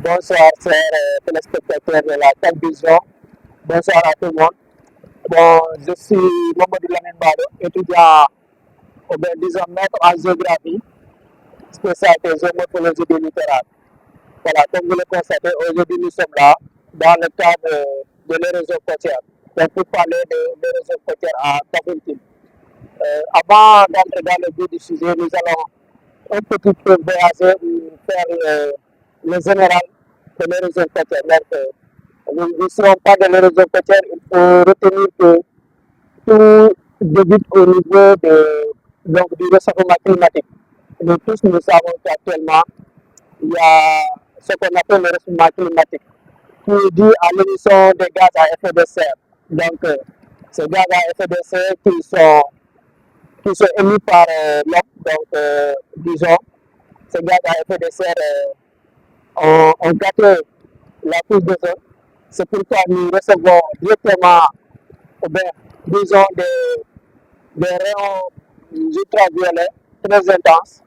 Bonsoir, chers téléspectateurs de la télévision. Bonsoir à tout le monde. Bon, je suis Mamadou Lamine Bado, étudiant au ben, disons, maître en géographie, spécialité géomorphologie du littoral. Voilà, comme vous le constatez, aujourd'hui nous sommes là dans le cadre de l'érosion côtière. Donc, pour parler de l'érosion côtière à Kafountine. Avant d'entrer dans le but du sujet, nous allons un petit peu voyager et faire le général de l'érosion côtière. Donc, nous ne serons pas de l'érosion côtière, il faut retenir que tout débute au niveau du réchauffement climatique. Nous tous, nous savons qu'actuellement, il y a ce qu'on appelle le réchauffement climatique, qui est dû à l'émission des gaz à effet de serre. Donc, ces gaz à effet de serre qui sont émis par l'homme, donc, disons, ces gaz à effet de serre ont gâté la couche de zone. C'est pourquoi nous recevons directement, bien, disons, des rayons ultraviolets très intenses,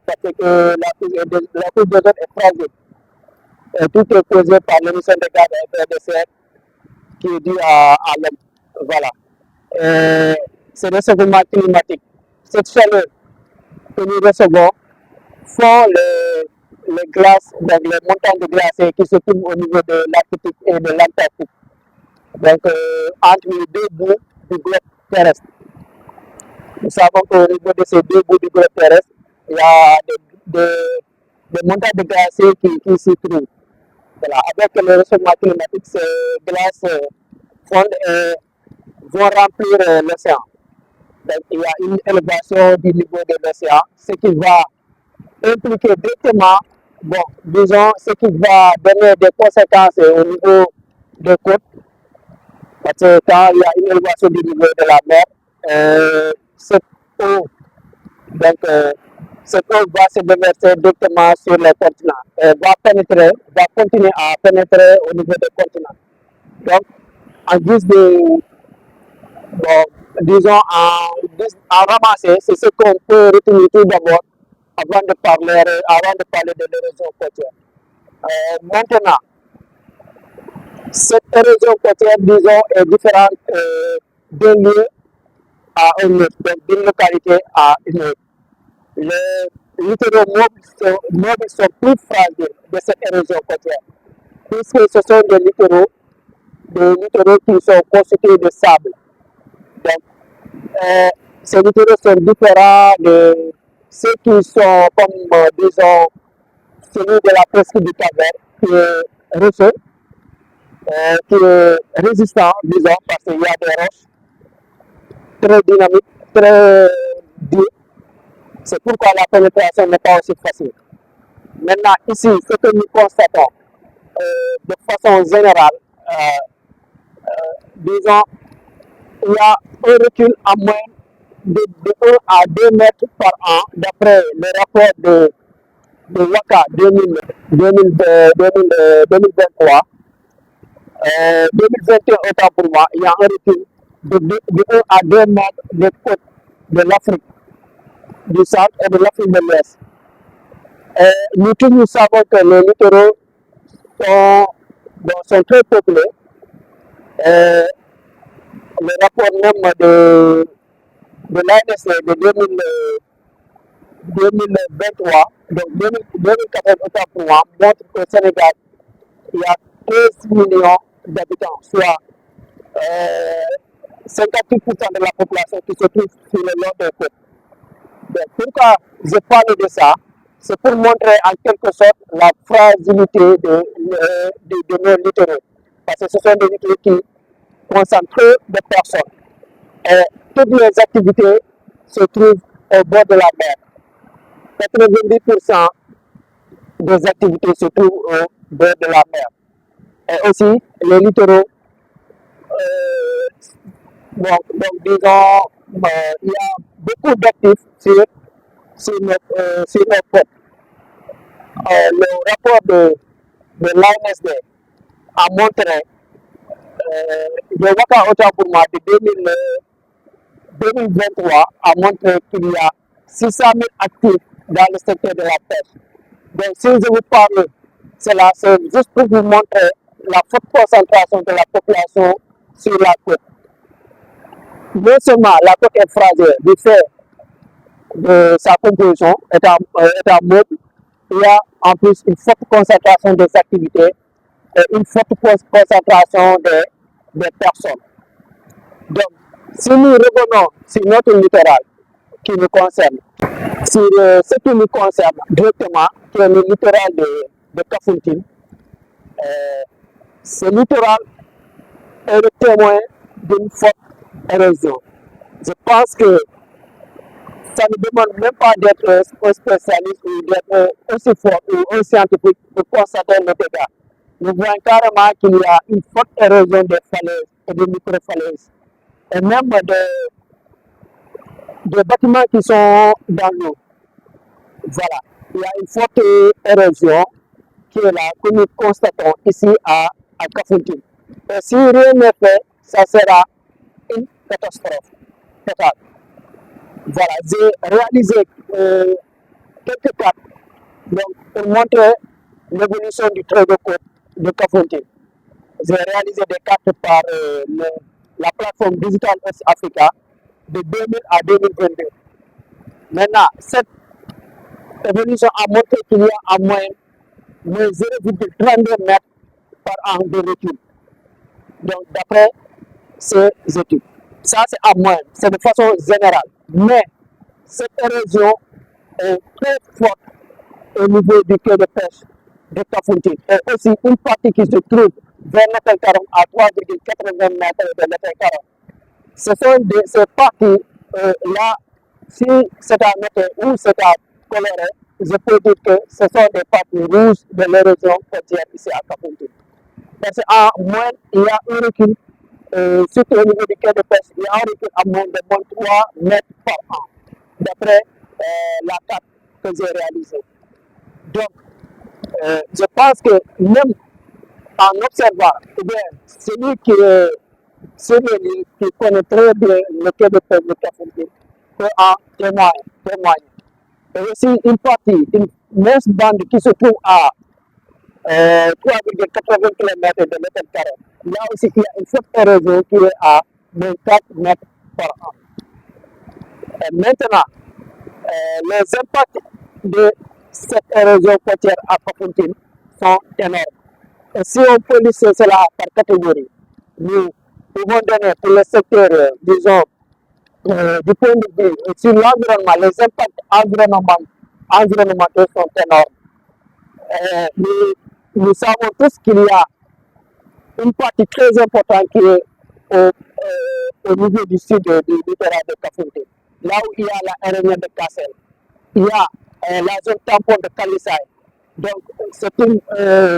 parce que la couche de zone est fragile. Tout est causé par l'émission de gaz à effet de serre qui est due à l'homme. Voilà. C'est le réchauffement climatique. Cette chaleur que nous recevons font les glaces, donc les montagnes de glace qui se trouvent au niveau de l'Arctique et de l'Antarctique. Donc, entre les deux bouts du globe terrestre. Nous savons qu'au niveau de ces deux bouts du globe terrestre, il y a des montagnes de glace qui s'y trouvent. Voilà. Avec le réchauffement climatique, ces glaces fondent et vont remplir l'océan. Donc, il y a une élévation du niveau de l'océan, ce qui va impliquer directement, bon, disons, ce qui va donner des conséquences au niveau des côtes, parce que quand il y a une élévation du niveau de la mer, cette eau, donc, cette eau va se déverser directement sur les continents, va continuer à pénétrer au niveau des continents. Donc, en guise de, bon, disons, en ramasser, c'est ce qu'on peut retenir tout d'abord avant de parler de l'érosion côtière. Maintenant, cette érosion côtière, disons, est différente d'un lieu à un autre, donc d'une localité à une autre. Les littoraux mobiles sont plus fragiles de cette érosion côtière, puisque ce sont des littoraux qui sont constitués de sable. Donc, ces littoraux sont différents de ceux qui sont, comme disons, celui de la presqu'île du Cap-Vert, qui est russeux, qui est résistant, disons, parce qu'il y a des roches très dynamiques, très dures. C'est pourquoi la pénétration n'est pas aussi facile. Maintenant, ici, ce que nous constatons de façon générale, disons, il y a un recul à moins de 1 à 2 mètres par an, d'après le rapport de WACA 2023. 2021, autant pour moi, il y a un recul de 1 à 2 mètres des côtes de l'Afrique du centre et de l'Afrique de l'Ouest. Nous tous, nous savons que les littoraux sont très peuplés. Le rapport même de l'ANSC de 2023, donc 2014 autant pour moi, montre qu'au Sénégal, il y a 13 millions d'habitants, soit 58% de la population qui se trouve sur le long des côtes. Donc, pourquoi je parle de ça? C'est pour montrer en quelque sorte la fragilité de nos littoraux. Parce que ce sont des littoraux qui concentrent peu de personnes. Et toutes les activités se trouvent au bord de la mer. 90% des activités se trouvent au bord de la mer. Et aussi, les littoraux, donc disons, il y a beaucoup d'actifs sur notre côte. Le rapport de l'ANSD a montré, de Waka autant pour moi, de 2023, a montré qu'il y a 600 000 actifs dans le secteur de la pêche. Donc, si je vous parle Cela, c'est juste pour vous montrer la forte concentration de la population sur la côte. Non seulement la côte est fragile du fait de sa composition étant meuble, il y a en plus une forte concentration des activités et une forte concentration des personnes. Donc, si nous revenons sur notre littoral qui nous concerne, sur ce qui nous concerne directement, qui est le littoral de Kafountine, ce littoral est le témoin d'une forte érosion. Je pense que ça ne demande même pas d'être un spécialiste ou d'être aussi fort ou un scientifique pour constater le dégât. Nous voyons carrément qu'il y a une forte érosion des falaises et des micro-falaises. Et même des bâtiments qui sont dans l'eau. Voilà. Il y a une forte érosion qui est là, que nous constatons ici à Kafountine. Et si rien n'est fait, ça sera une catastrophe totale. Voilà, j'ai réalisé quelques cartes donc, pour montrer l'évolution du trait de côte de Kafountine. J'ai réalisé des cartes par la plateforme Digital Earth Africa de 2000 à 2022. Maintenant, cette évolution a montré qu'il y a en moyenne 0,32 mètres par an de recul. Donc, d'après ces études. Ça, c'est en moyenne, c'est de façon générale. Mais cette érosion est très forte au niveau du quai de pêche de Kafountine. Et aussi une partie qui se trouve vers Nefelkarom à 3,80 mètres de Nefelkarom. Ce sont ces parties-là, si c'est à noter ou c'est à colorer, je peux dire que ce sont des parties rouges de l'érosion côtière ici à Kafountine. Parce qu'en moyenne, il y a un recul, surtout au niveau du quai de pêche, il y a un recul à moins de 3 mètres par an, d'après la carte que j'ai réalisée. Donc, je pense que même en observant, eh bien, celui qui est celui qui connaît très bien le quai de pêche de Kafountine peut en témoigner. Et aussi une partie, une mince bande qui se trouve à 3,80 km de mètre carré. Là aussi, il y a une forte érosion qui est à 4 mètres par an. Et maintenant, les impacts de cette érosion côtière à Kafountine sont énormes. Et si on peut lister cela par catégorie, nous pouvons donner pour le secteur, disons, du point de vue sur l'environnement, les impacts environnementaux sont énormes. Nous savons tous qu'il y a une partie très importante qui est au niveau du sud du littoral de Kafountine, là où il y a la RN de Kassel. Il y a la zone tampon de Kalissaï. Donc, c'est une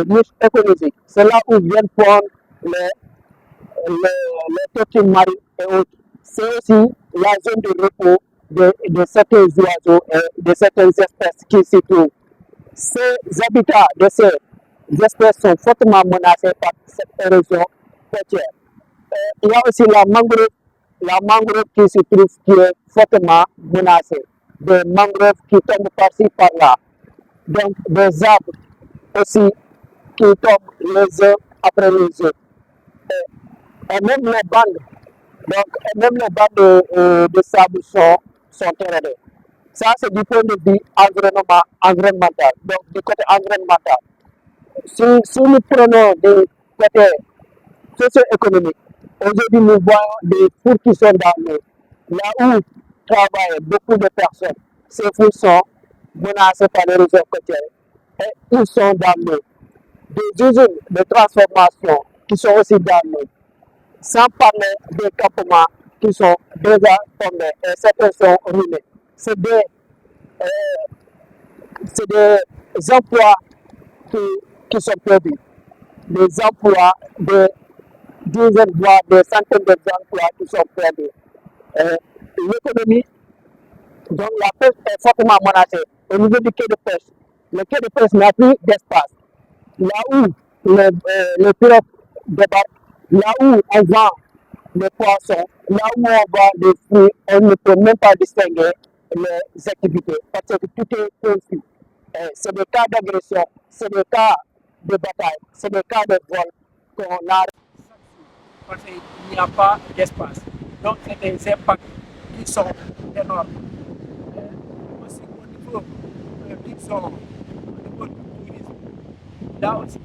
niche écologique. C'est là où viennent prendre les tortues marines et autres. C'est aussi la zone de repos de certains oiseaux et de certaines espèces qui s'y trouvent. Ces habitats de ces espèces sont fortement menacés par cette érosion côtière. Il y a aussi la mangrove qui se trouve, qui est fortement menacée. Des mangroves qui tombent par-ci, par-là. Donc, des arbres aussi qui tombent les uns après les autres. Et même les bandes, de sable sont érodées. Ça, c'est du point de vue environnemental. Donc, du côté environnemental. Si nous prenons du côté socio-économique, aujourd'hui, nous voyons des fours qui sont dans l'eau. Là où travaillent beaucoup de personnes, ces fours sont menacés par l'érosion côtière et ils sont dans l'eau. Des usines de transformation qui sont aussi dans l'eau. Sans parler des campements qui sont déjà tombés et certains sont ruinés. C'est des emplois qui sont perdus. Des emplois, des dizaines, voire des centaines d'emplois qui sont perdus. L'économie, donc la pêche est fortement menacée. Au niveau du quai de pêche, le quai de pêche n'a plus d'espace. Là où les pirogues débarquent, là où on vend les poissons, là où on vend les fruits, on ne peut même pas distinguer les activités parce que tout est confus. C'est des cas d'agression, c'est des cas de bataille. C'est des cas de vol qu'on a parce qu'il n'y a pas d'espace. Donc, c'est des impacts qui sont énormes. Aussi au niveau, disons, au niveau du tourisme, là aussi,